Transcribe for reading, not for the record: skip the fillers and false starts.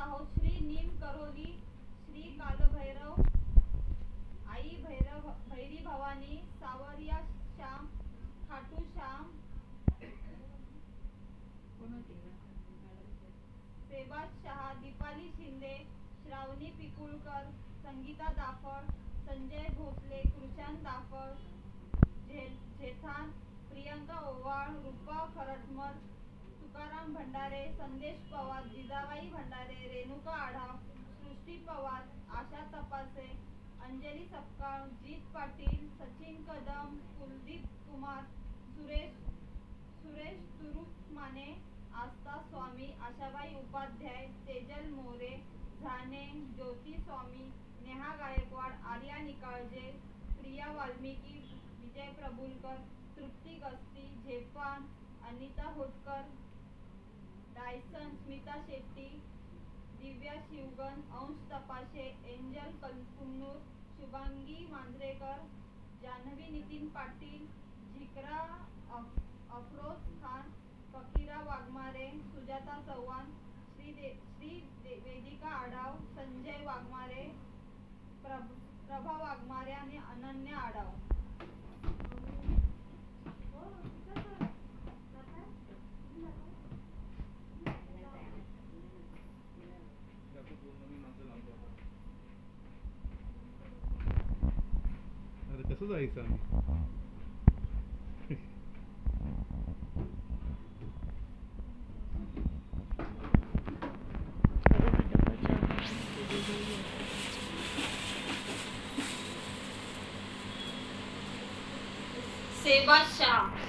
आहोत श्री नीम करोली, श्री कालभैरव, आई भैरी भवानी, सावरिया श्याम, खाटू श्याम, सेबाज शहा, दीपाली शिंदे, श्रावणी पिकुळकर, संगीता दाफळ, संजय भोसले, कृषाण दाफळ, झेथान, प्रियंका ओवाळ, रूपा खरटमल, तुकाराम भंडारे, संदेश पवार, जिजाबाई भंडारे, रेणुका आढाव, सृष्टी पवार, आशा तपासे, अंजली सपकाळ, जीत पाटील, सचिन कदम, कुलदीप कुमार, सुरेश तुरुमाने, आस्था स्वामी, आशाबाई उपाध्याय, तेजल मोरे, झाने, ज्योती स्वामी, नेहा गायकवाड, आर्या निकाळजे, प्रिया वाल्मिकी, विजय प्रभुलकर, तृप्ती गस्ती, झेपान, अनिता होटकर, डायसन, स्मिता शेट्टी, दिव्या शिवगण, अंश तपाशे, एंजल कुन्नूर, शुभांगी मांजरेकर, जान्हवी नितीन पाटील, झिकरा अफरोज खान, फकीरा वाघमारे, सुजाता चव्हाण, श्री वेदिका आढाव, संजय वाघमारे, प्रभा वाघमारे आणि अनन्या आढाव. कसं जायचं आम्ही? सेबाज शाह.